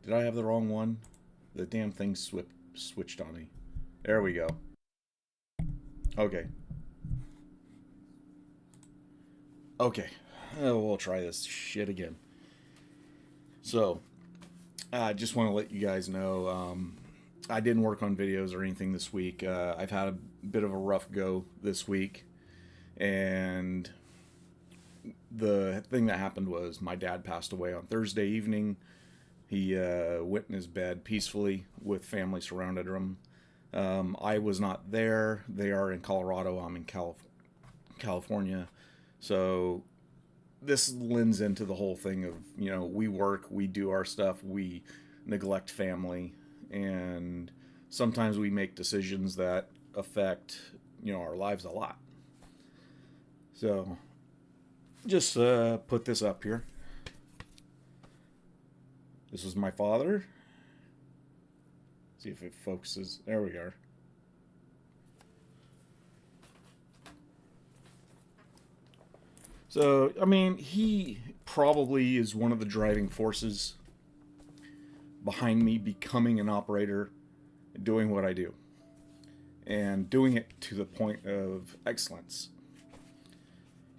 Did I have the wrong one? The damn thing switched on me. There we go. Okay. Okay. We'll try this shit again. So, I just want to let you guys know I didn't work on videos or anything this week. I've had a bit of a rough go this week. And the thing that happened was my dad passed away on Thursday evening. He went in his bed peacefully with family surrounded him. I was not there. They are in Colorado. I'm in California. So this lends into the whole thing of, we work, we do our stuff, we neglect family, and sometimes we make decisions that affect, our lives a lot. So just put this up here. This was my father. See if it focuses. There we are. So, he probably is one of the driving forces behind me becoming an operator, doing what I do, and doing it to the point of excellence.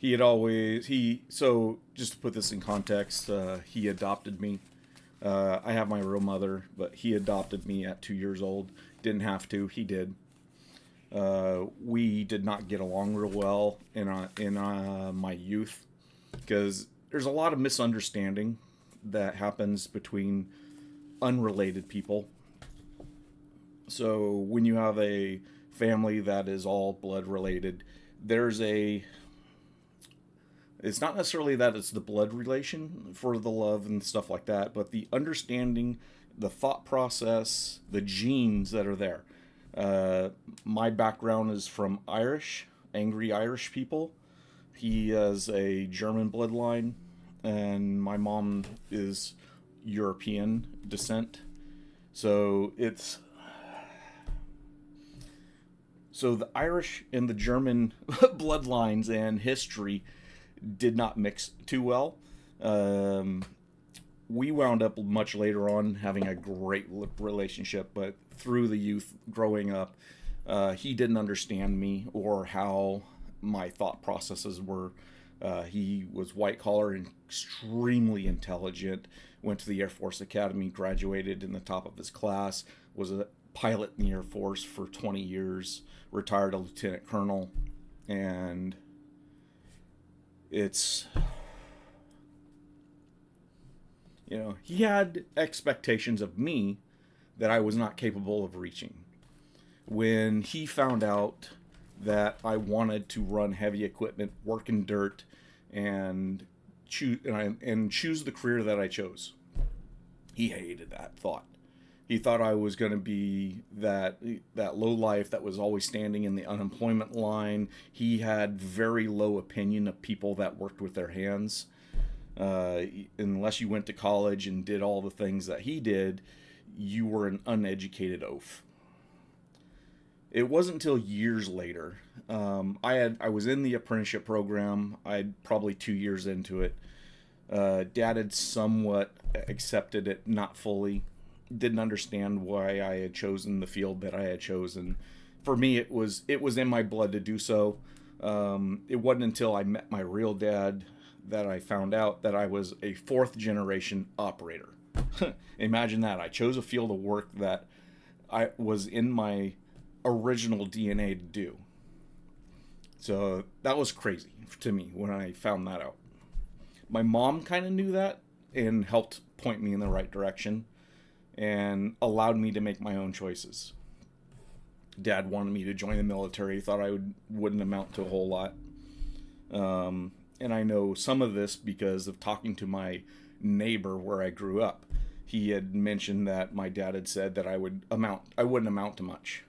So just to put this in context, he adopted me. I have my real mother, but he adopted me at 2 years old. Didn't have to, he did. We did not get along real well in my youth, because there's a lot of misunderstanding that happens between unrelated people. So when you have a family that is all blood related, it's not necessarily that it's the blood relation for the love and stuff like that, but the understanding, the thought process, the genes that are there. My background is from angry Irish people. He has a German bloodline, and my mom is European descent. So the Irish and the German bloodlines and history did not mix too well. We wound up much later on having a great relationship, but through the youth growing up, he didn't understand me or how my thought processes were. He was white collar and extremely intelligent, went to the Air Force Academy, graduated in the top of his class, was a pilot in the Air Force for 20 years, retired a lieutenant colonel, and he had expectations of me that I was not capable of reaching. When he found out that I wanted to run heavy equipment, work in dirt, and choose the career that I chose, he hated that thought. He thought I was going to be that low life that was always standing in the unemployment line. He had very low opinion of people that worked with their hands. Unless you went to college and did all the things that he did, you were an uneducated oaf. It wasn't until years later. I was in the apprenticeship program. I'd probably 2 years into it. Dad had somewhat accepted it, not fully. Didn't understand why I had chosen the field that I had chosen. For me, it was in my blood to do so. It wasn't until I met my real dad that I found out that I was a fourth generation operator. Imagine that. I chose a field of work that I was in my original DNA to do. So that was crazy to me when I found that out. My mom kind of knew that and helped point me in the right direction and allowed me to make my own choices. Dad wanted me to join the military, thought I wouldn't amount to a whole lot. And I know some of this because of talking to my neighbor where I grew up. He had mentioned that my dad had said that I wouldn't amount to much.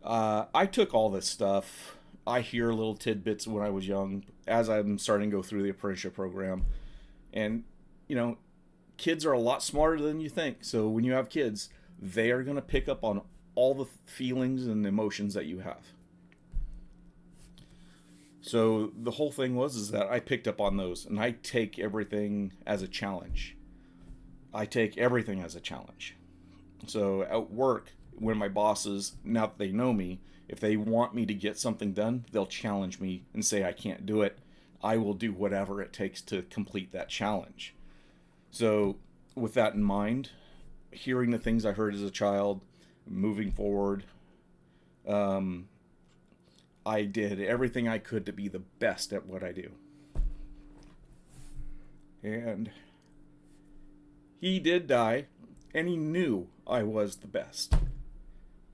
I took all this stuff. I hear little tidbits when I was young, as I'm starting to go through the apprenticeship program. And, kids are a lot smarter than you think. So when you have kids, they are going to pick up on all the feelings and emotions that you have. So the whole thing is that I picked up on those, and I take everything as a challenge. I take everything as a challenge. So at work, when my bosses, now that they know me, if they want me to get something done, they'll challenge me and say I can't do it. I will do whatever it takes to complete that challenge. So with that in mind, hearing the things I heard as a child, moving forward, I did everything I could to be the best at what I do. And he did die, and he knew I was the best.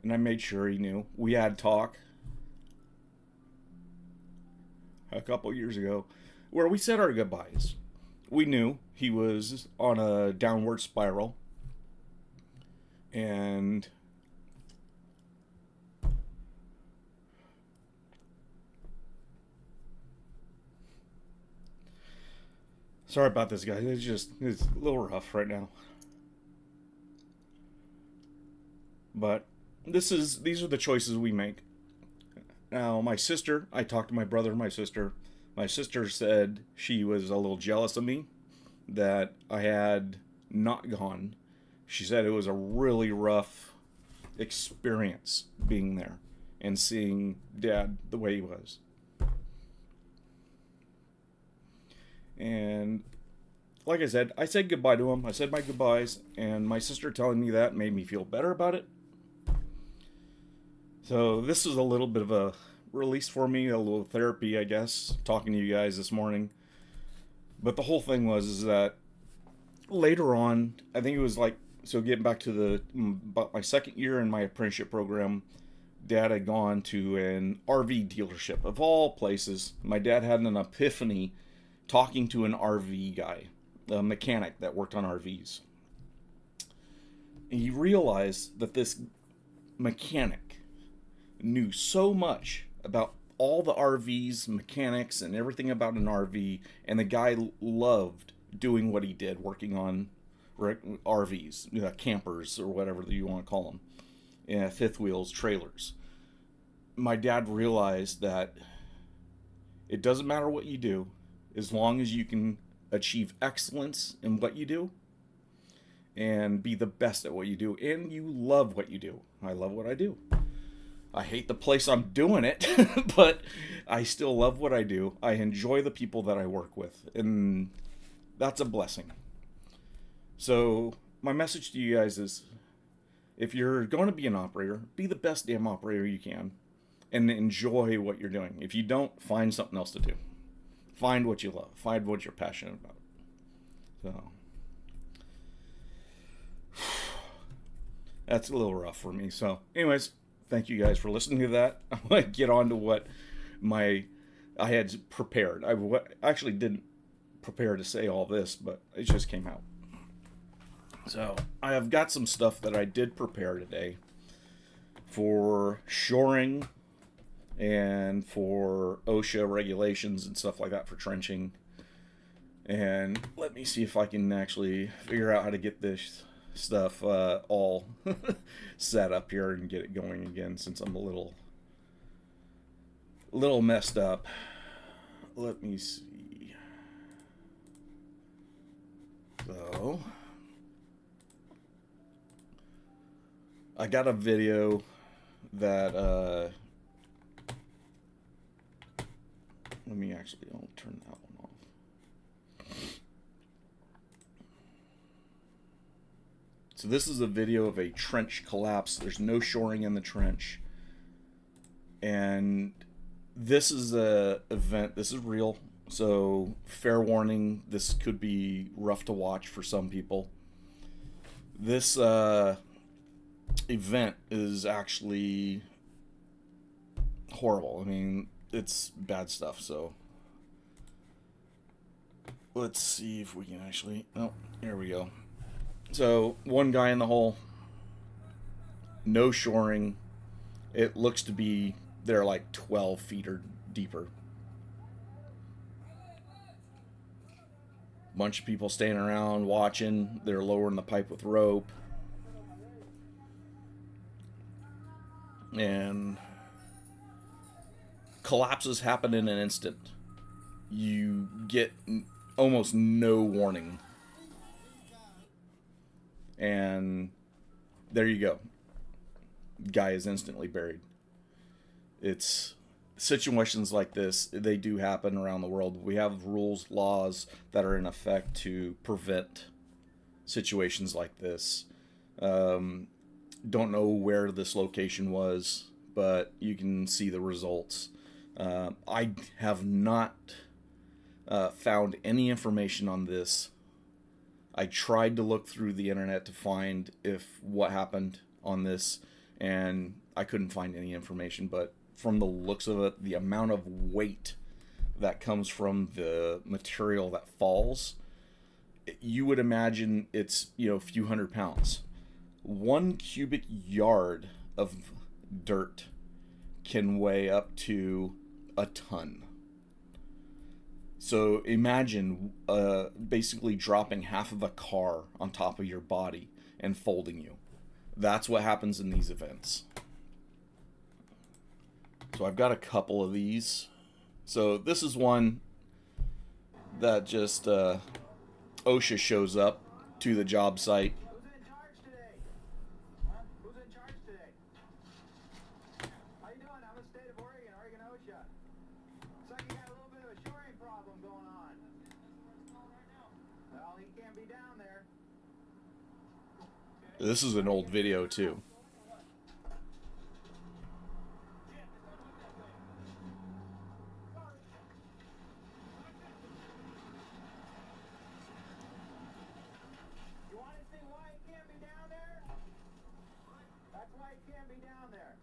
And I made sure he knew. We had talk a couple years ago where we said our goodbyes. We knew he was on a downward spiral. And sorry about this, guys. It's a little rough right now. But these are the choices we make. Now, my sister, I talked to my brother and my sister. My sister said she was a little jealous of me that I had not gone. She said it was a really rough experience being there and seeing Dad the way he was. And like I said goodbye to him. I said my goodbyes, and my sister telling me that made me feel better about it. So this is a little bit of a release for me, a little therapy, I guess, talking to you guys this morning. But the whole thing is that later on, I think it was so getting back to about my second year in my apprenticeship program, Dad had gone to an RV dealership. Of all places, my dad had an epiphany talking to an RV guy, a mechanic that worked on RVs. And he realized that this mechanic knew so much about all the RVs, mechanics, and everything about an RV, and the guy loved doing what he did, working on RVs, campers, or whatever you want to call them, fifth wheels, trailers. My dad realized that it doesn't matter what you do, as long as you can achieve excellence in what you do and be the best at what you do, and you love what you do. I love what I do. I hate the place I'm doing it, but I still love what I do. I enjoy the people that I work with, and that's a blessing. So my message to you guys is, if you're going to be an operator, be the best damn operator you can and enjoy what you're doing. If you don't, find something else to do. Find what you love. Find what you're passionate about. So that's a little rough for me. So anyways, thank you guys for listening to that. I want to get on to what I had prepared. I actually didn't prepare to say all this, but it just came out. So I have got some stuff that I did prepare today for shoring and for OSHA regulations and stuff like that for trenching. And let me see if I can actually figure out how to get this stuff all set up here and get it going again, since I'm a little messed up. Let me see. So I got a video that I'll turn that one off. So this is a video of a trench collapse. There's no shoring in the trench. And this is a event. This is real. So fair warning, this could be rough to watch for some people. This event is actually horrible. I mean, it's bad stuff. So let's see if we can actually... Oh, here we go. So, one guy in the hole, no shoring. It looks to be they're like 12 feet or deeper. Bunch of people standing around watching. They're lowering the pipe with rope. And collapses happen in an instant. You get almost no warning. and there you go. Guy is instantly buried. It's situations like this, they do happen around the world. We have rules, laws that are in effect to prevent situations like this. Don't know where this location was, but you can see the results. I have not found any information on this. I tried to look through the internet to find what happened on this, and I couldn't find any information. But from the looks of it, the amount of weight that comes from the material that falls, you would imagine it's, a few hundred pounds. 1 cubic yard of dirt can weigh up to a ton. So imagine basically dropping half of a car on top of your body and folding you. That's what happens in these events. So I've got a couple of these. So this is one that just OSHA shows up to the job site. Who's in charge today? Huh? Who's in charge today? How you doing? I'm in the state of Oregon, Oregon OSHA. Looks like you got a little bit of a shoring problem going on. Well, he can't be down there. This is an old video too. You want to see why he can't be down there? That's why he can't be down there.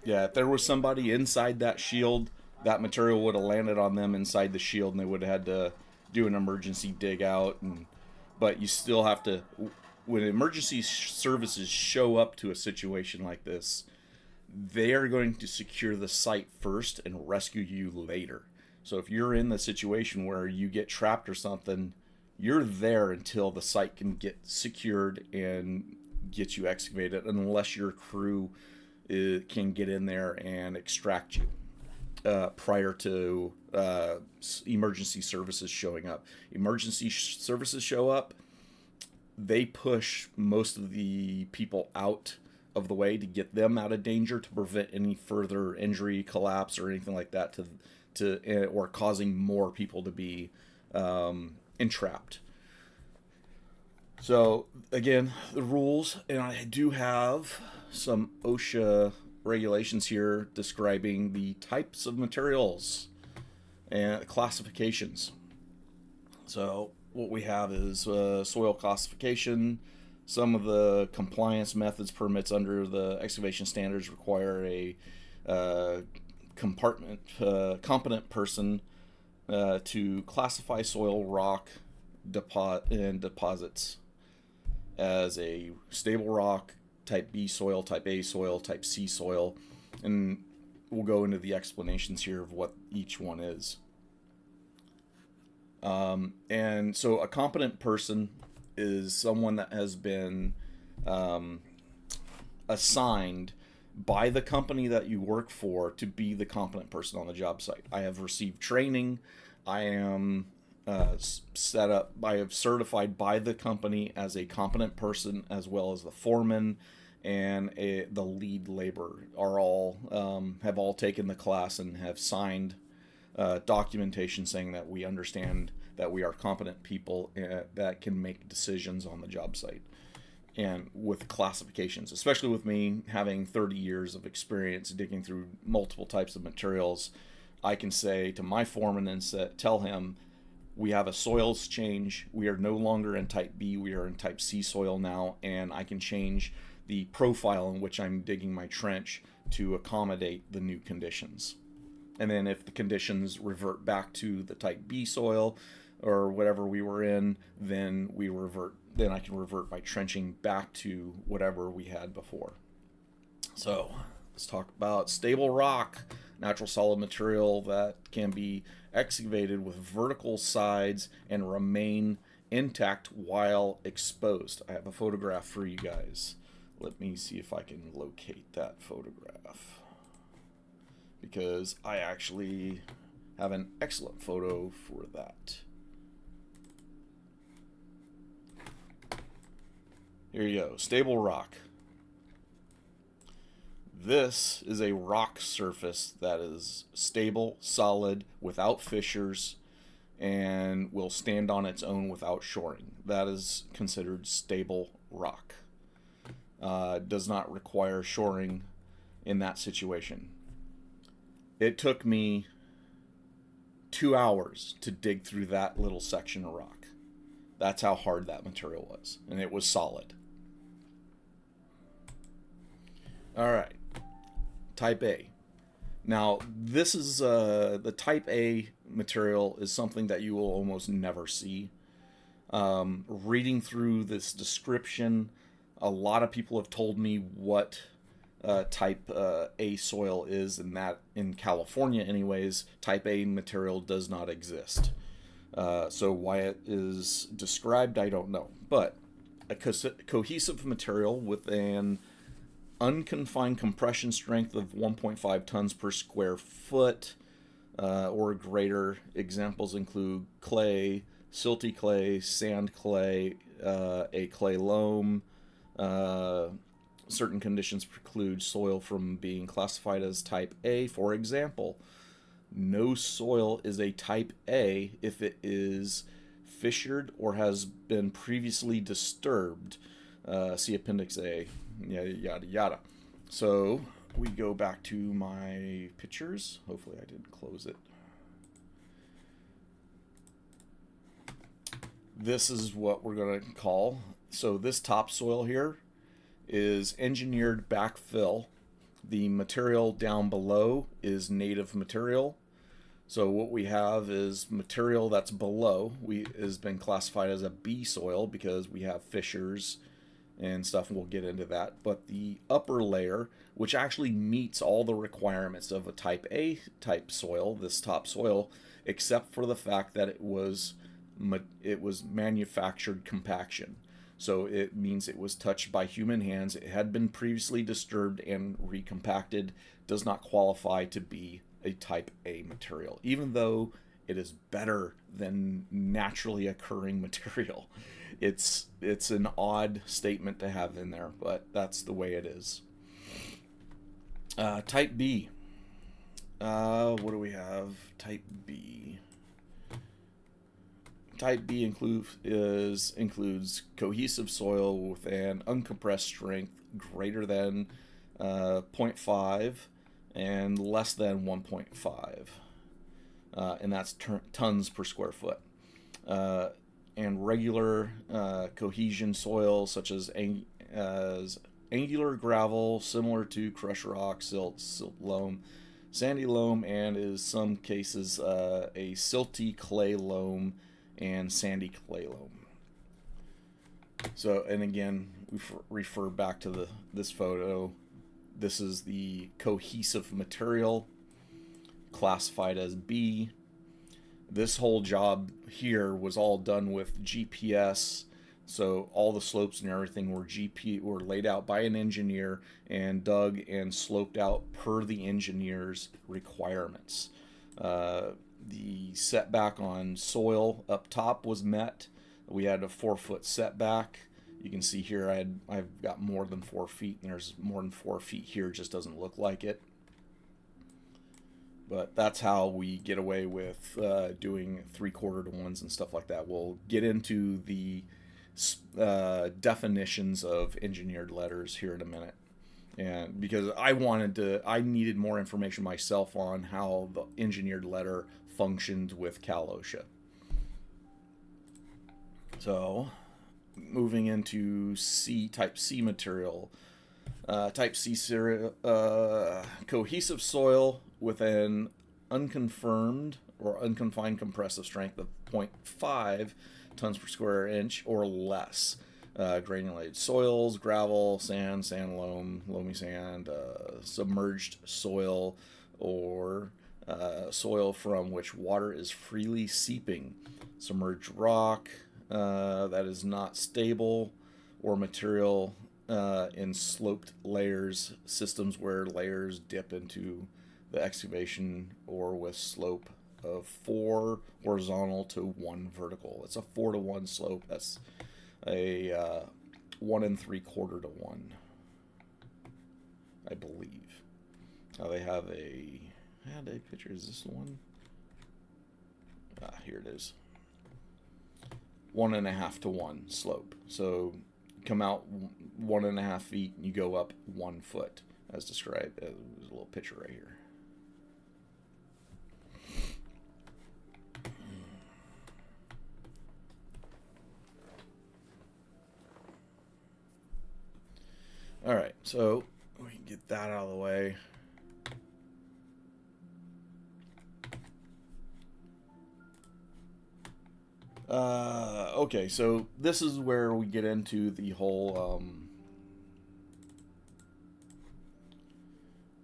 Yeah, if there was somebody inside that shield, that material would have landed on them inside the shield, and they would have had to do an emergency dig out. But you still have to, when emergency services show up to a situation like this, they are going to secure the site first and rescue you later. So if you're in the situation where you get trapped or something, you're there until the site can get secured and get you excavated, unless your crew can get in there and extract you prior to emergency services showing up. Emergency services show up, they push most of the people out of the way to get them out of danger, to prevent any further injury, collapse, or anything like that, or causing more people to be entrapped. So again, the rules, and I do have some OSHA regulations here describing the types of materials and classifications. So what we have is soil classification. Some of the compliance methods permits under the excavation standards require a competent person to classify soil, rock, and deposits as a stable rock, type B soil, type A soil, type C soil, and we'll go into the explanations here of what each one is. And so a competent person is someone that has been assigned by the company that you work for to be the competent person on the job site. I have received training. I am set up, I have certified by the company as a competent person, as well as the foreman and the lead laborer are all have all taken the class and have signed documentation saying that we understand that we are competent people that can make decisions on the job site. And with classifications, especially with me having 30 years of experience digging through multiple types of materials, I can say to my foreman and tell him, we have a soils change. We are no longer in type B. We are in type C soil now, and I can change the profile in which I'm digging my trench to accommodate the new conditions. And then if the conditions revert back to the type B soil or whatever we were in, then I can revert my trenching back to whatever we had before. So let's talk about stable rock, natural solid material that can be excavated with vertical sides and remain intact while exposed. I have a photograph for you guys. Let me see if I can locate that photograph, because I actually have an excellent photo for that. Here you go, stable rock. This is a rock surface that is stable, solid, without fissures, and will stand on its own without shoring. That is considered stable rock. Does not require shoring in that situation. It took me 2 hours to dig through that little section of rock. That's how hard that material was, and it was solid. All right, type A. Now, this is the type A material is something that you will almost never see. Reading through this description, a lot of people have told me what type A soil is, and that in California anyways, type A material does not exist. So why it is described, I don't know. But a cohesive material with an unconfined compression strength of 1.5 tons per square foot or greater. Examples include clay, silty clay, sand clay, a clay loam. Certain conditions preclude soil from being classified as type A. For example, no soil is a type A if it is fissured or has been previously disturbed. See Appendix A, yada, yada, yada. So we go back to my pictures. Hopefully I didn't close it. This is what we're going to call. So this topsoil here is engineered backfill. The material down below is native material. So what we have is material that's below has been classified as a B soil because we have fissures and stuff, and we'll get into that. But the upper layer, which actually meets all the requirements of a type A type soil, this topsoil, except for the fact that it was manufactured compaction. So it means it was touched by human hands. It had been previously disturbed and recompacted. Does not qualify to be a type A material, even though it is better than naturally occurring material. It's an odd statement to have in there, but that's the way it is. Type B. What do we have? Type B. Type B includes cohesive soil with an uncompressed strength greater than 0.5 and less than 1.5, and that's tons per square foot. And regular cohesion soil such as angular gravel, similar to crushed rock, silt loam, sandy loam, and in some cases a silty clay loam and sandy clay loam. So, and again, we refer back to this photo. This is the cohesive material classified as B. This whole job here was all done with GPS. So all the slopes and everything were laid out by an engineer and dug and sloped out per the engineer's requirements. The setback on soil up top was met. We had a 4-foot setback. You can see here I've got more than 4 feet, and there's more than 4 feet here. It just doesn't look like it. But that's how we get away with doing 3/4 to 1s and stuff like that. We'll get into the definitions of engineered letters here in a minute. And because I needed more information myself on how the engineered letter functioned with Cal OSHA. So, moving into type C material. Type C cohesive soil with an unconfirmed or unconfined compressive strength of 0.5 tons per square inch or less. Granulated soils, gravel, sand loam, loamy sand, submerged soil, or soil from which water is freely seeping. Submerged rock that is not stable, or material in sloped layers, systems where layers dip into the excavation, or with slope of 4 horizontal to 1 vertical. It's a 4 to 1 slope. That's a 1 3/4 to 1, I believe. Now they have a picture. Is this the one? Here it is. 1.5 to 1 slope. So come out 1.5 feet and you go up 1 foot, as described. There's a little picture right here. All right, so we can get that out of the way. Okay, so this is where we get into the whole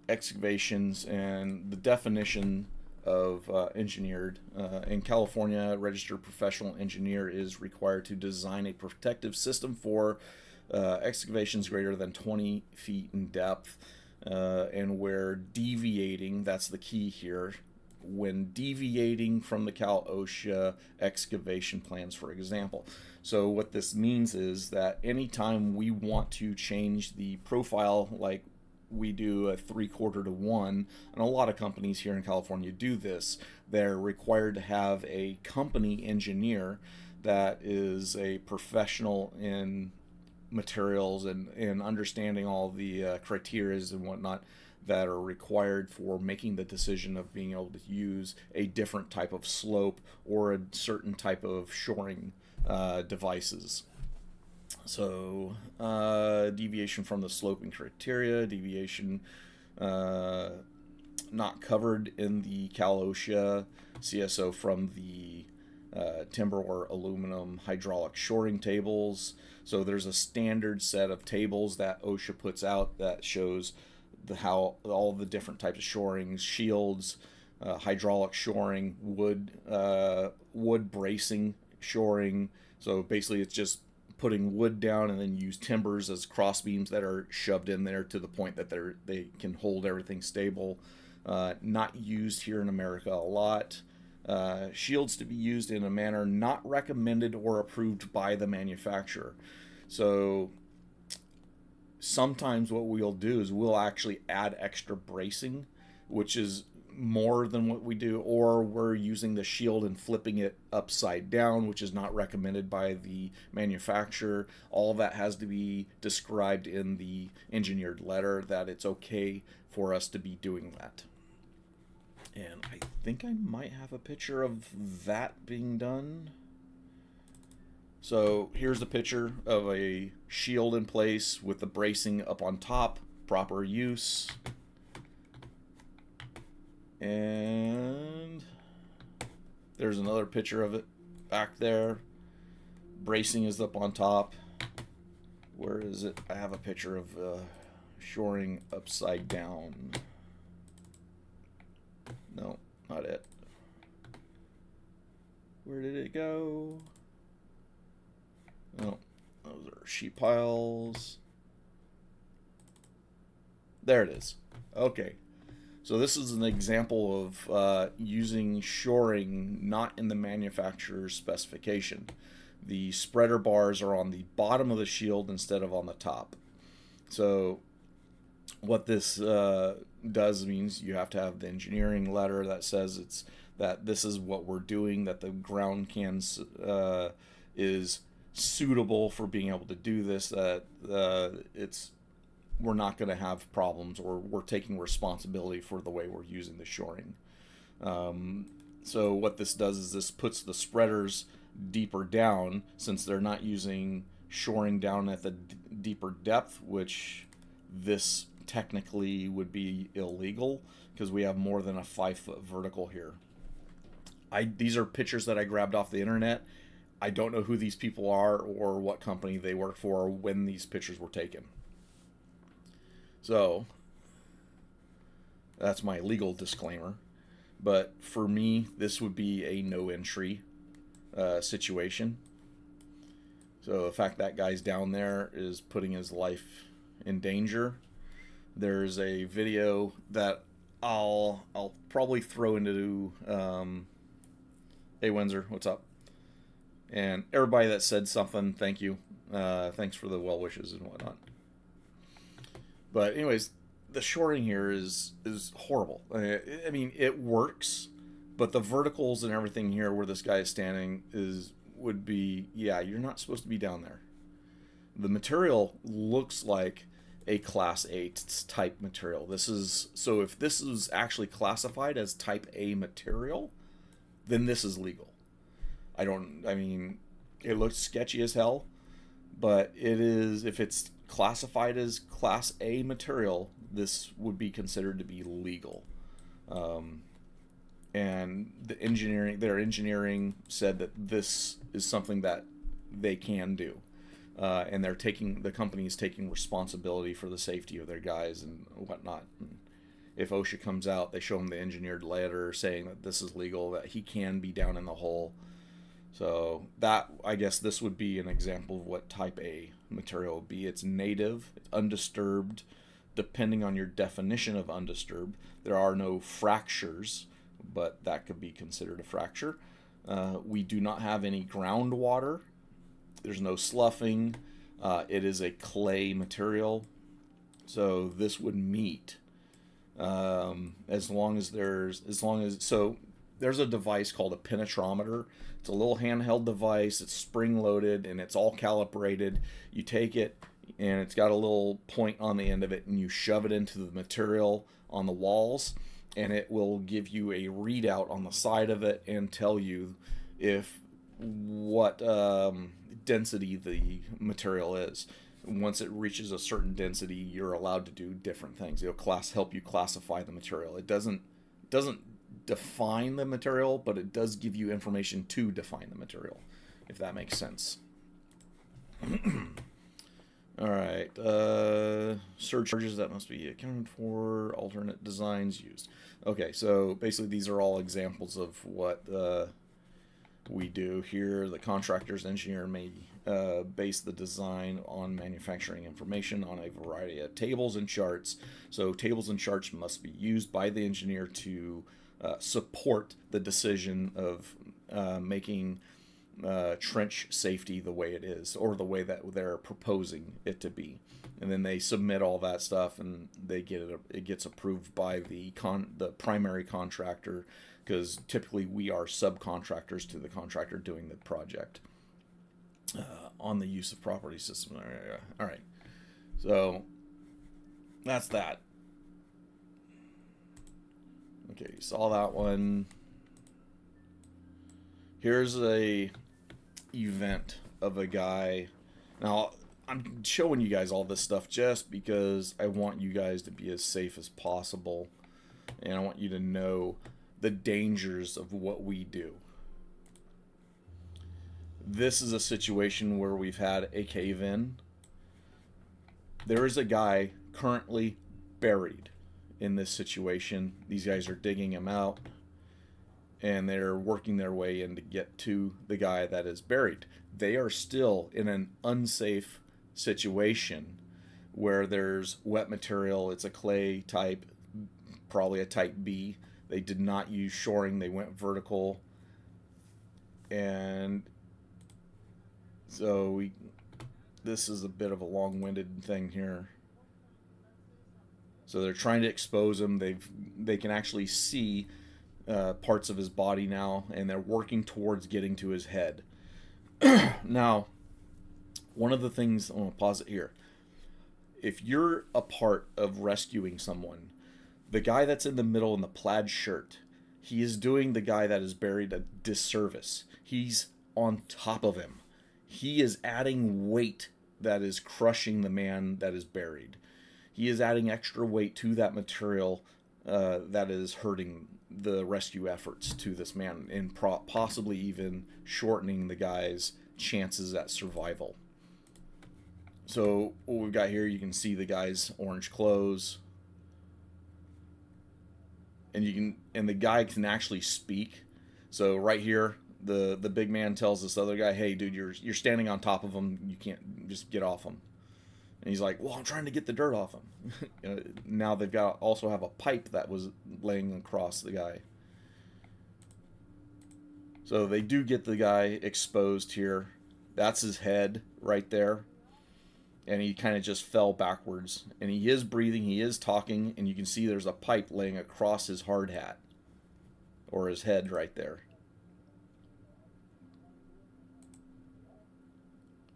excavations and the definition of engineered. In California, a registered professional engineer is required to design a protective system for excavations greater than 20 feet in depth, and where deviating, that's the key here, when deviating from the Cal OSHA excavation plans, for example. So what this means is that anytime we want to change the profile, like we do a 3/4 to 1, and a lot of companies here in California do this, they're required to have a company engineer that is a professional in materials and understanding all the criteria and whatnot that are required for making the decision of being able to use a different type of slope or a certain type of shoring devices. So deviation from the sloping criteria, deviation not covered in the Cal OSHA CSO from the timber or aluminum hydraulic shoring tables. So there's a standard set of tables that OSHA puts out that shows how all the different types of shorings, shields, hydraulic shoring, wood bracing shoring. So basically it's just putting wood down and then use timbers as cross beams that are shoved in there to the point that they can hold everything stable. Not used here in America a lot. Shields to be used in a manner not recommended or approved by the manufacturer. So sometimes what we'll do is we'll actually add extra bracing, which is more than what we do, or we're using the shield and flipping it upside down, which is not recommended by the manufacturer. All of that has to be described in the engineered letter that it's okay for us to be doing that. And I think I might have a picture of that being done. So here's a picture of a shield in place with the bracing up on top, proper use. And there's another picture of it back there. Bracing is up on top. Where is it? I have a picture of shoring upside down. No, not it. Where did it go? Oh, those are sheet piles. There it is. Okay. So this is an example of using shoring not in the manufacturer's specification. The spreader bars are on the bottom of the shield instead of on the top. So what this does means you have to have the engineering letter that says that this is what we're doing, that the ground cans is suitable for being able to do this, that we're not going to have problems, or we're taking responsibility for the way we're using the shoring. So what this does is this puts the spreaders deeper down, since they're not using shoring down at the deeper depth, which this technically would be illegal because we have more than a 5-foot vertical here. These are pictures that I grabbed off the internet. I don't know who these people are or what company they work for or when these pictures were taken. So that's my legal disclaimer. But for me, this would be a no entry situation. So the fact that guy's down there is putting his life in danger. There's a video that I'll probably throw into hey Windsor, what's up? And everybody that said something, thank you. Thanks for the well wishes and whatnot. But anyways, the shoring here is horrible. I mean, it works, but the verticals and everything here where this guy is standing would be, yeah, you're not supposed to be down there. The material looks like a class A type material. So if this is actually classified as type A material, then this is legal. I mean, it looks sketchy as hell, but it is, if it's classified as class A material, this would be considered to be legal. And their engineering said that this is something that they can do. And the company is taking responsibility for the safety of their guys and whatnot. And if OSHA comes out, they show him the engineered letter saying that this is legal, that he can be down in the hole. So that, I guess this would be an example of what type A material would be. It's native, it's undisturbed, depending on your definition of undisturbed. There are no fractures, but that could be considered a fracture. We do not have any groundwater. There's no sloughing. It is a clay material, so this would meet as long as there's a device called a penetrometer. It's a little handheld device. It's spring loaded and it's all calibrated. You take it and it's got a little point on the end of it, and you shove it into the material on the walls, and it will give you a readout on the side of it and tell you what density the material is. Once it reaches a certain density, you're allowed to do different things. It'll help you classify the material. It doesn't define the material, but it does give you information to define the material, if that makes sense. All right, surcharges that must be accounted for, alternate designs used. Okay, so basically these are all examples of what we do here. The contractor's engineer may base the design on manufacturing information on a variety of tables and charts. So tables and charts must be used by the engineer to support the decision of making trench safety the way it is, or the way that they're proposing it to be. And then they submit all that stuff, and it gets approved by the primary contractor, because typically we are subcontractors to the contractor doing the project on the use of property system. All right, so that's that. Okay, you saw that one. Here's a event of a guy. Now, I'm showing you guys all this stuff just because I want you guys to be as safe as possible, and I want you to know the dangers of what we do. This is a situation where we've had a cave-in. There is a guy currently buried in this situation. These guys are digging him out, and they're working their way in to get to the guy that is buried. They are still in an unsafe situation where there's wet material. It's a clay type, probably a type B. They did not use shoring. They went vertical. And so this is a bit of a long-winded thing here. So they're trying to expose him. They can actually see parts of his body now, and they're working towards getting to his head. Now, one of the things, I'm going to pause it here. If you're a part of rescuing someone, the guy that's in the middle in the plaid shirt, he is doing the guy that is buried a disservice. He's on top of him. He is adding weight that is crushing the man that is buried. He is adding extra weight to that material that is hurting the rescue efforts to this man, and possibly even shortening the guy's chances at survival. So what we've got here, you can see the guy's orange clothes, and the guy can actually speak. So right here, the big man tells this other guy, "Hey, dude, you're standing on top of him. You can't just get off him." And he's like, "Well, I'm trying to get the dirt off him." Now they've also have a pipe that was laying across the guy. So they do get the guy exposed here. That's his head right there. And he kind of just fell backwards. And he is breathing, he is talking, and you can see there's a pipe laying across his hard hat. Or his head right there.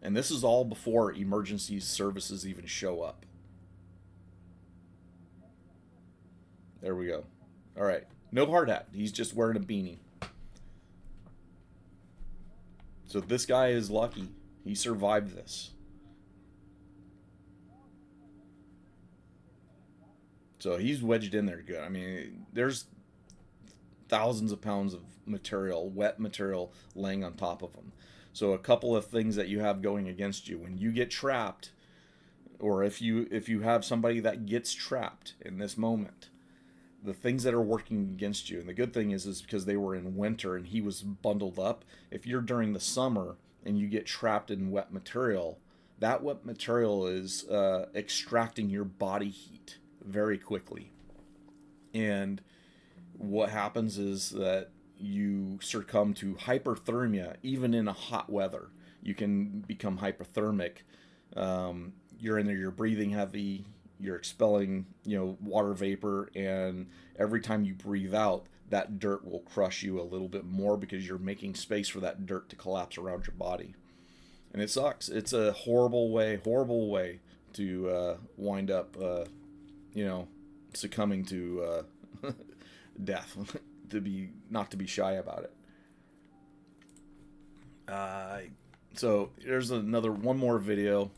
And this is all before emergency services even show up. There we go. All right. No hard hat. He's just wearing a beanie. So this guy is lucky. He survived this. So he's wedged in there good. I mean, there's thousands of pounds of material, wet material, laying on top of him. So a couple of things that you have going against you. When you get trapped, or if you have somebody that gets trapped in this moment, the things that are working against you, and the good thing is because they were in winter and he was bundled up. If you're during the summer and you get trapped in wet material, that wet material is extracting your body heat very quickly. And what happens is that you succumb to hyperthermia even in a hot weather. You can become hypothermic. You're breathing heavy, you're expelling, water vapor, and every time you breathe out, that dirt will crush you a little bit more because you're making space for that dirt to collapse around your body. And it sucks. It's a horrible way to wind up, succumbing to death. Not to be shy about it. So there's one more video,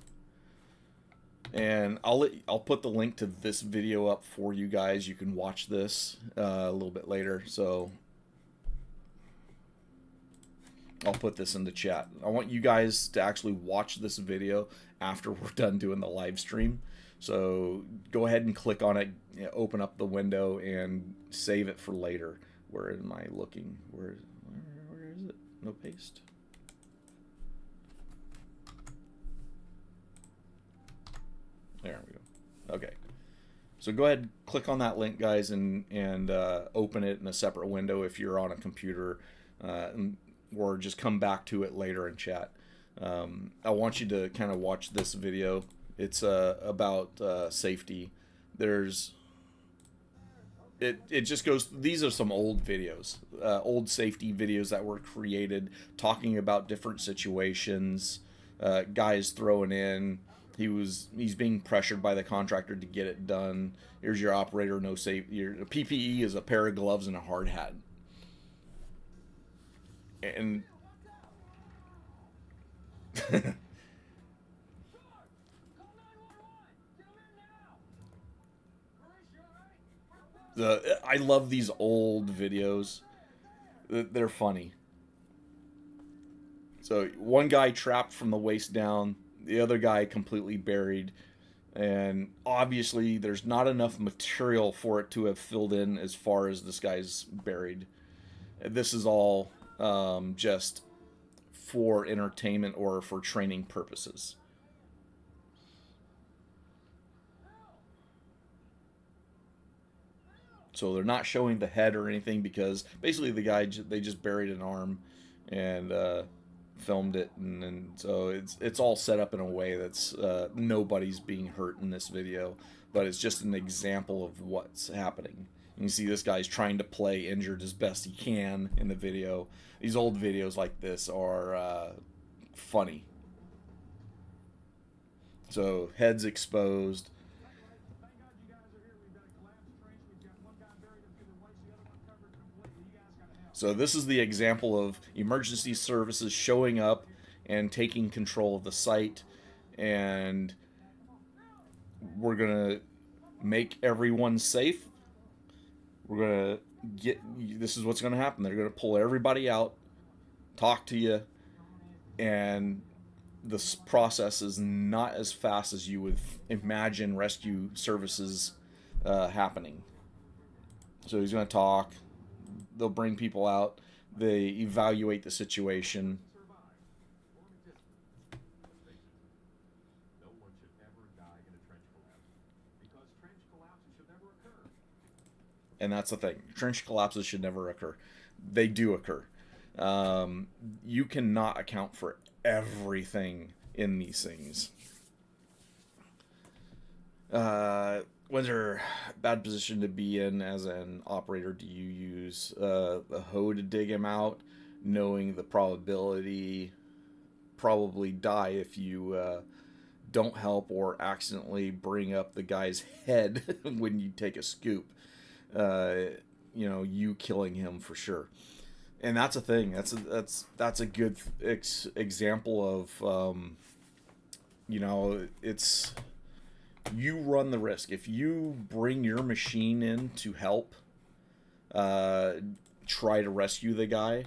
and I'll put the link to this video up for you guys. You can watch this a little bit later. So I'll put this in the chat. I want you guys to actually watch this video after we're done doing the live stream. So go ahead and click on it, open up the window, and save it for later. Where am I looking? Where is it? No paste. There we go. Okay. So go ahead and click on that link, guys, and open it in a separate window if you're on a computer, or just come back to it later in chat. I want you to kind of watch this video. It's about safety. It just goes, these are some old videos, old safety videos that were created talking about different situations, guys throwing in, he's being pressured by the contractor to get it done. Here's your operator, no safety. Your PPE is a pair of gloves and a hard hat. And I love these old videos. They're funny. So one guy trapped from the waist down, the other guy completely buried, and obviously there's not enough material for it to have filled in as far as this guy's buried. This is all just for entertainment or for training purposes. So they're not showing the head or anything because basically the guy, they just buried an arm and filmed it, and so it's all set up in a way that's nobody's being hurt in this video, but it's just an example of what's happening. You can see this guy's trying to play injured as best he can in the video. These old videos like this are funny. So head's exposed. So this is the example of emergency services showing up and taking control of the site, and we're gonna make everyone safe. We're gonna this is what's gonna happen. They're gonna pull everybody out, talk to you, and this process is not as fast as you would imagine rescue services happening. So he's gonna talk. They'll bring people out. They evaluate the situation. No one should ever die in a trench collapse because trench collapses should never occur. And that's the thing. Trench collapses should never occur. They do occur. You cannot account for everything in these things. When's there a bad position to be in as an operator? Do you use a hoe to dig him out, knowing the probability probably die if you don't help or accidentally bring up the guy's head when you take a scoop? You killing him for sure. And that's a thing. That's a good example of it's, you run the risk if you bring your machine in to help try to rescue the guy.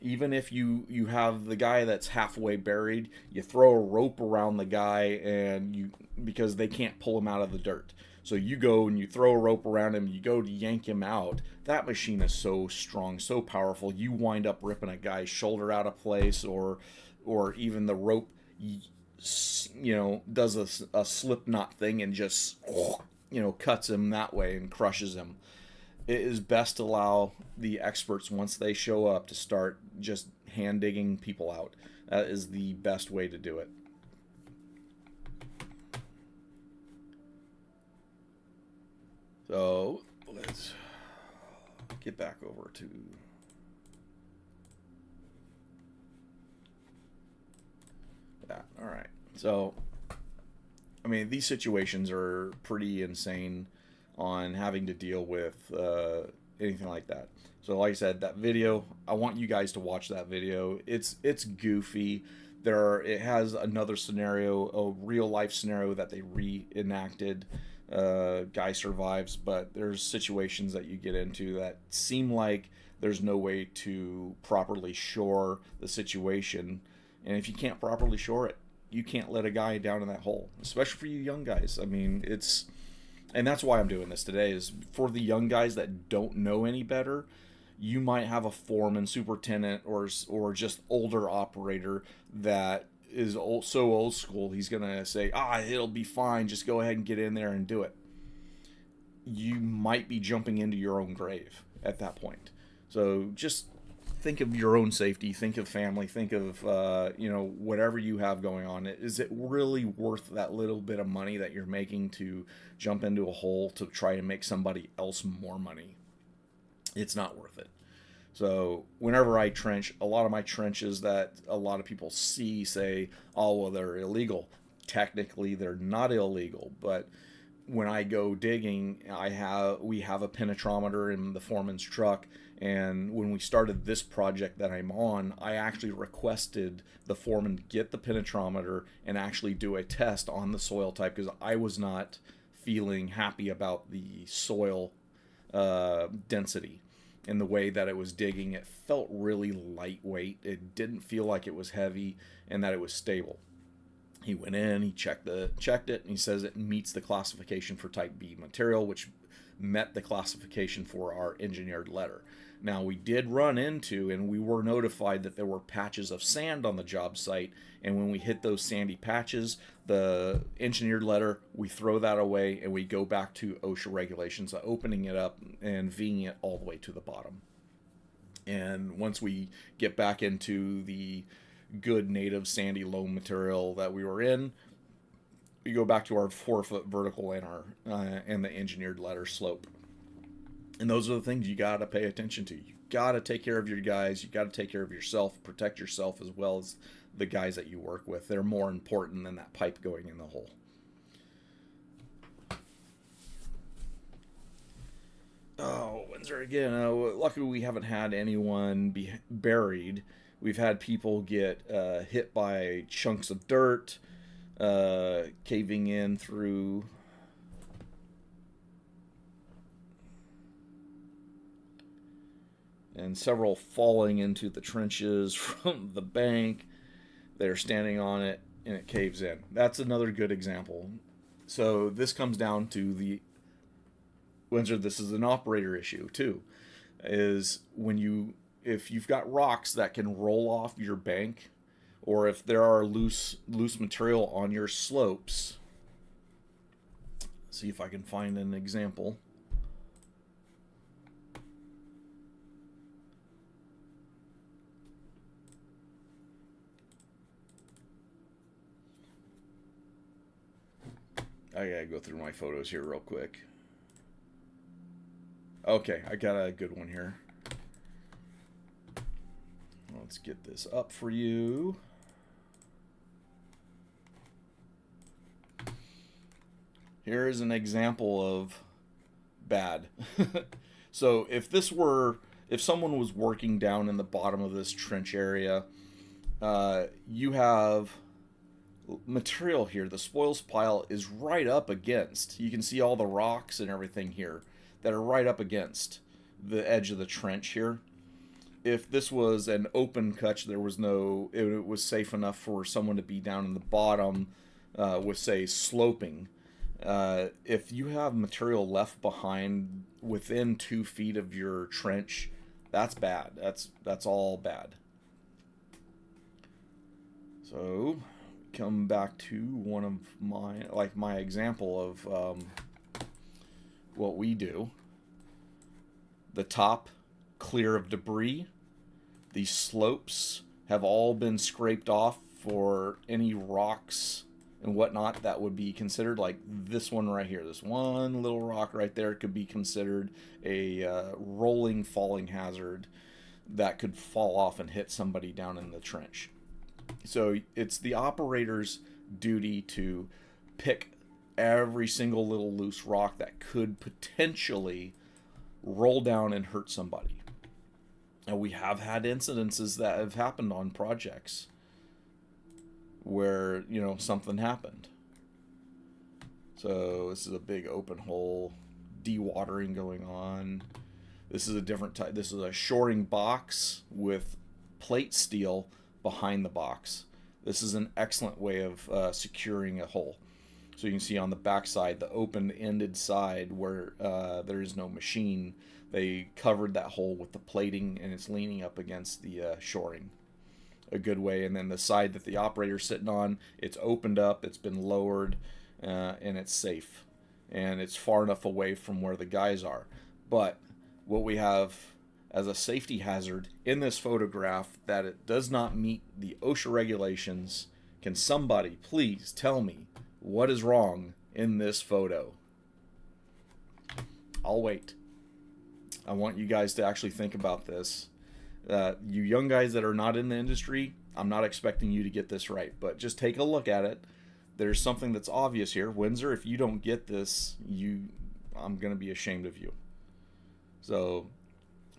Even if you have the guy that's halfway buried, you throw a rope around the guy, and because they can't pull him out of the dirt. So you go and you throw a rope around him, you go to yank him out. That machine is so strong, so powerful. You wind up ripping a guy's shoulder out of place, or even the rope, does a slip knot thing and just, cuts him that way and crushes him. It is best to allow the experts, once they show up, to start just hand digging people out. That is the best way to do it. So let's get back over to that. All right. So, I mean, these situations are pretty insane on having to deal with anything like that. So like I said, that video, I want you guys to watch that video. It's goofy. It has another scenario, a real life scenario that they reenacted. Guy survives, but there's situations that you get into that seem like there's no way to properly shore the situation. And if you can't properly shore it, you can't let a guy down in that hole, especially for you young guys. I mean, and that's why I'm doing this today, is for the young guys that don't know any better. You might have a foreman, superintendent, or just older operator that is so old school, he's going to say, it'll be fine, just go ahead and get in there and do it. You might be jumping into your own grave at that point. So just think of your own safety, think of family, think of, whatever you have going on. Is it really worth that little bit of money that you're making to jump into a hole to try to make somebody else more money? It's not worth it. So whenever I trench, a lot of my trenches that a lot of people say, they're illegal. Technically, they're not illegal, but when I go digging, we have a penetrometer in the foreman's truck, and when we started this project that I'm on, I actually requested the foreman get the penetrometer and actually do a test on the soil type, because I was not feeling happy about the soil density. In the way that it was digging, it felt really lightweight. It didn't feel like it was heavy, and that it was stable. He went in, he checked it, and he says it meets the classification for type B material, which met the classification for our engineered letter. Now, we did run into, and we were notified that there were patches of sand on the job site, and when we hit those sandy patches, the engineered letter, we throw that away, and we go back to OSHA regulations, opening it up and V'ing it all the way to the bottom. And once we get back into the good native sandy loam material that we were in, we go back to our 4-foot vertical and our and the engineered letter slope. And those are the things you got to pay attention to. You got to take care of your guys. You got to take care of yourself, protect yourself as well as the guys that you work with. They're more important than that pipe going in the hole. Oh, Windsor again. Luckily, we haven't had anyone be buried. We've had people get hit by chunks of dirt, caving in through. And several falling into the trenches from the bank. They're standing on it, and it caves in. That's another good example. So this comes down to Windsor, this is an operator issue too, is if you've got rocks that can roll off your bank, or if there are loose material on your slopes. See if I can find an example. I gotta go through my photos here real quick. Okay, I got a good one here. Let's get this up for you. Here is an example of bad. So if someone was working down in the bottom of this trench area, you have material here. The spoils pile is right up against. You can see all the rocks and everything here that are right up against the edge of the trench here. If this was an open cut, it was safe enough for someone to be down in the bottom with, say, sloping. If you have material left behind within 2 feet of your trench, that's bad. That's all bad. So, come back to one of my example of what we do. The top clear of debris. These slopes have all been scraped off for any rocks and whatnot that would be considered, like this one right here. This one little rock right there could be considered a rolling falling hazard that could fall off and hit somebody down in the trench. So it's the operator's duty to pick every single little loose rock that could potentially roll down and hurt somebody. And we have had incidences that have happened on projects where, something happened. So this is a big open hole, dewatering going on. This is a different type. This is a shoring box with plate steel behind the box. This is an excellent way of securing a hole. So you can see on the back side, the open-ended side where there is no machine, they covered that hole with the plating, and it's leaning up against the shoring. A good way. And then the side that the operator's sitting on, it's opened up, it's been lowered, and it's safe. And it's far enough away from where the guys are. But what we have as a safety hazard in this photograph that it does not meet the OSHA regulations, can somebody please tell me what is wrong in this photo? I'll wait. I want you guys to actually think about this. You young guys that are not in the industry, I'm not expecting you to get this right, but just take a look at it. There's something that's obvious here. Windsor, if you don't get this, I'm going to be ashamed of you. So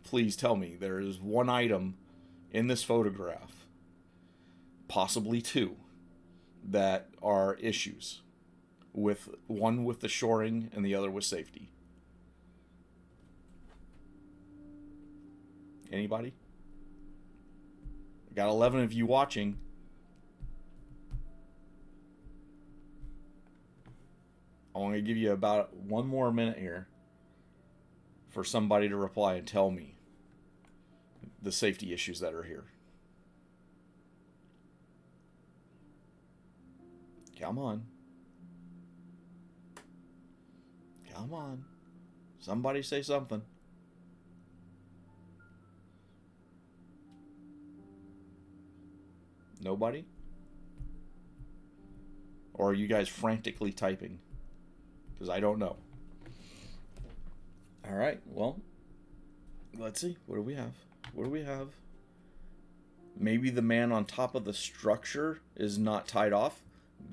please tell me there is one item in this photograph, possibly two, that are issues. One with the shoring and the other with safety. Anybody? I got 11 of you watching. I want to give you about 1 more minute here for somebody to reply and tell me the safety issues that are here. Come on. Come on. Somebody say something. Nobody? Or are you guys frantically typing? Because I don't know. All right, well, let's see. What do we have? What do we have? Maybe the man on top of the structure is not tied off.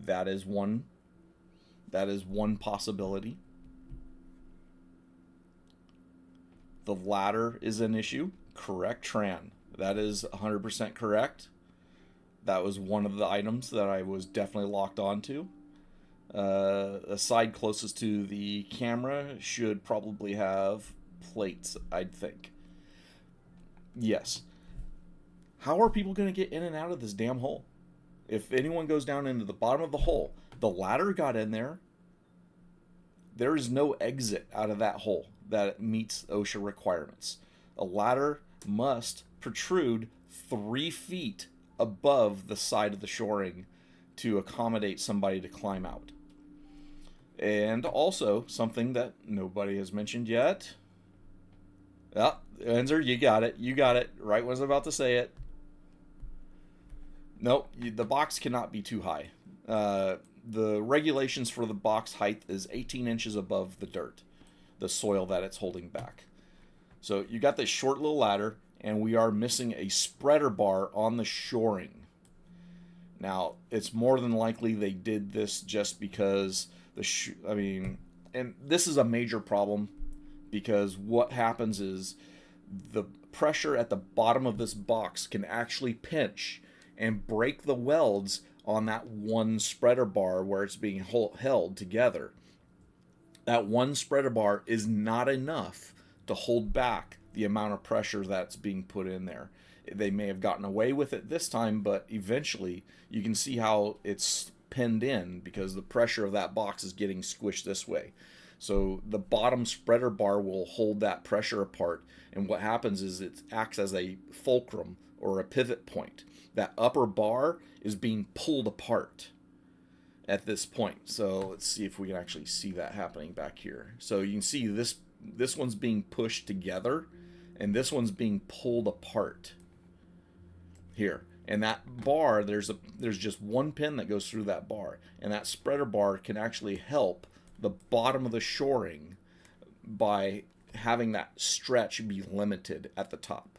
That is one possibility. The ladder is an issue. Correct, Tran. That is 100% correct. That was one of the items that I was definitely locked onto. The side closest to the camera should probably have plates, I'd think. Yes. How are people going to get in and out of this damn hole? If anyone goes down into the bottom of the hole, the ladder got in there. There is no exit out of that hole that meets OSHA requirements. A ladder must protrude 3 feet above the side of the shoring to accommodate somebody to climb out. And also, something that nobody has mentioned yet. Yeah, Enzer, you got it. You got it. Right when I was about to say it. Nope, the box cannot be too high. the regulations for the box height is 18 inches above the dirt, the soil that it's holding back. So you got this short little ladder, and we are missing a spreader bar on the shoring. Now, it's more than likely they did this just because and this is a major problem, because what happens is the pressure at the bottom of this box can actually pinch and break the welds on that one spreader bar where it's being held together. That one spreader bar is not enough to hold back the amount of pressure that's being put in there. They may have gotten away with it this time, but eventually you can see how it's pinned in because the pressure of that box is getting squished this way. So the bottom spreader bar will hold that pressure apart, and what happens is it acts as a fulcrum or a pivot point. That upper bar is being pulled apart at this point. So let's see if we can actually see that happening back here. So you can see this one's being pushed together, and this one's being pulled apart here. And that bar, there's just one pin that goes through that bar, and that spreader bar can actually help the bottom of the shoring by having that stretch be limited at the top.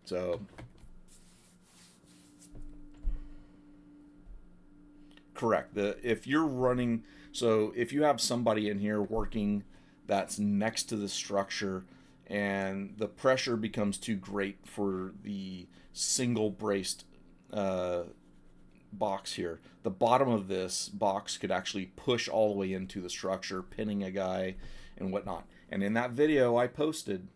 So correct. If you're running, so if you have somebody in here working that's next to the structure and the pressure becomes too great for the single braced box here, the bottom of this box could actually push all the way into the structure, pinning a guy and whatnot. And in that video I posted,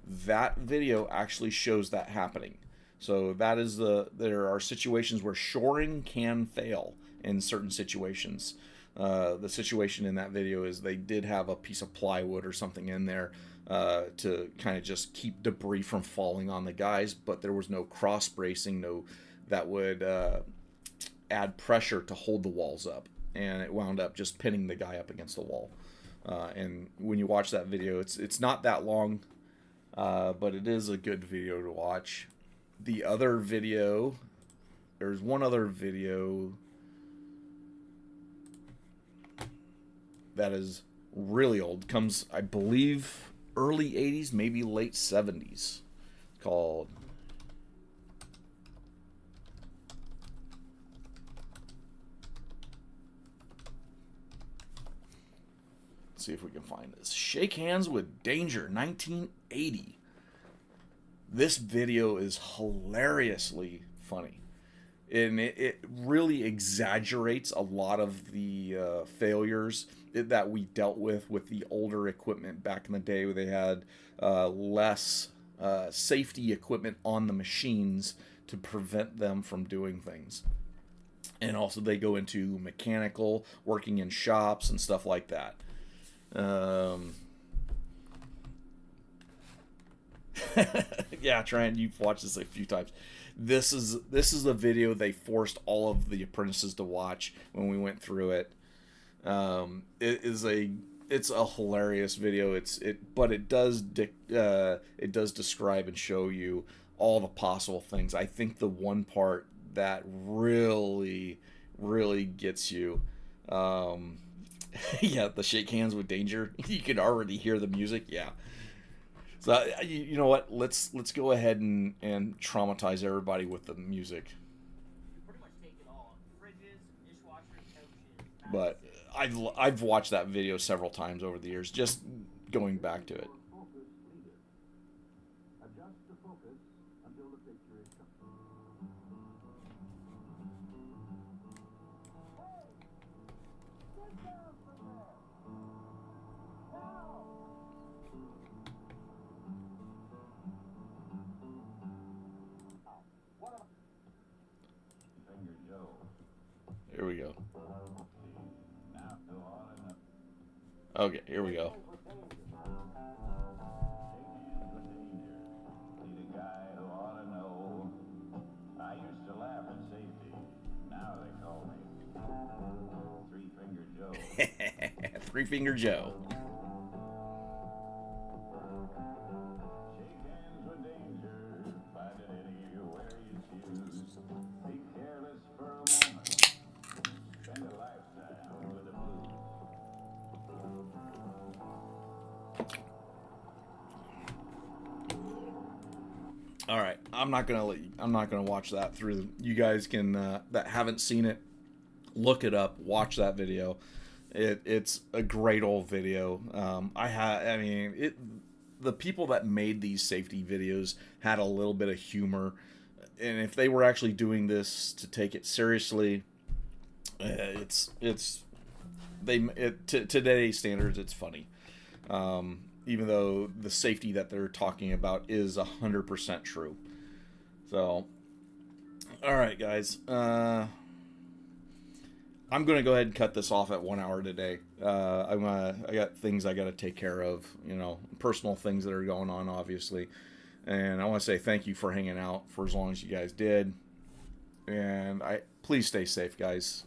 that video actually shows that happening. So that is there are situations where shoring can fail in certain situations. The situation in that video is they did have a piece of plywood or something in there to kind of just keep debris from falling on the guys, but there was no cross bracing, that would add pressure to hold the walls up, and it wound up just pinning the guy up against the wall. And when you watch that video, it's not that long, but it is a good video to watch. The other video, there's one other video that is really old, comes, I believe, early 80s, maybe late 70s, called let's see if we can find this. Shake Hands with Danger, 1980. This video is hilariously funny, and it really exaggerates a lot of the failures that we dealt with the older equipment back in the day, where they had less safety equipment on the machines to prevent them from doing things. And also they go into mechanical, working in shops and stuff like that. Yeah, Trent, you've watched this a few times. This is a video they forced all of the apprentices to watch when we went through it. It's a hilarious video. But it does describe and show you all the possible things. I think the one part that really gets you, yeah, the Shake Hands with Danger. You can already hear the music. Yeah. So you know what? Let's go ahead and traumatize everybody with the music. Pretty much take it all. Fridges, dishwashers, couches. But I've watched that video several times over the years, just going back to it. Focus leader. Adjust the focus until the picture is complete. Get down from there. Now. What a Finger Joe. Here we go. Now go on and up. Okay, here we go. Shake hands with danger. Need a guy who ought to know. I used to laugh at safety. Now they call me Three Finger Joe. Three Finger Joe. Shake hands with danger. Find it anywhere you choose. Be All right, I'm not gonna watch that through. You guys can that haven't seen it, look it up, watch that video. It's a great old video. I mean, the people that made these safety videos had a little bit of humor, and if they were actually doing this to take it seriously, to today's standards, it's funny. Even though the safety that they're talking about is 100% true. So, all right, guys. I'm gonna go ahead and cut this off at 1 hour today. I got things I gotta take care of, personal things that are going on, obviously. And I want to say thank you for hanging out for as long as you guys did. And please stay safe, guys.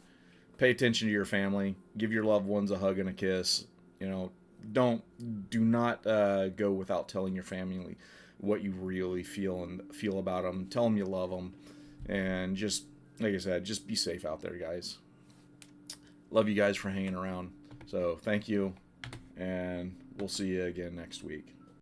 Pay attention to your family. Give your loved ones a hug and a kiss. Do not go without telling your family what you really feel about them. Tell them you love them, and just like I said, just be safe out there, guys. Love you guys for hanging around. So thank you, and we'll see you again next week.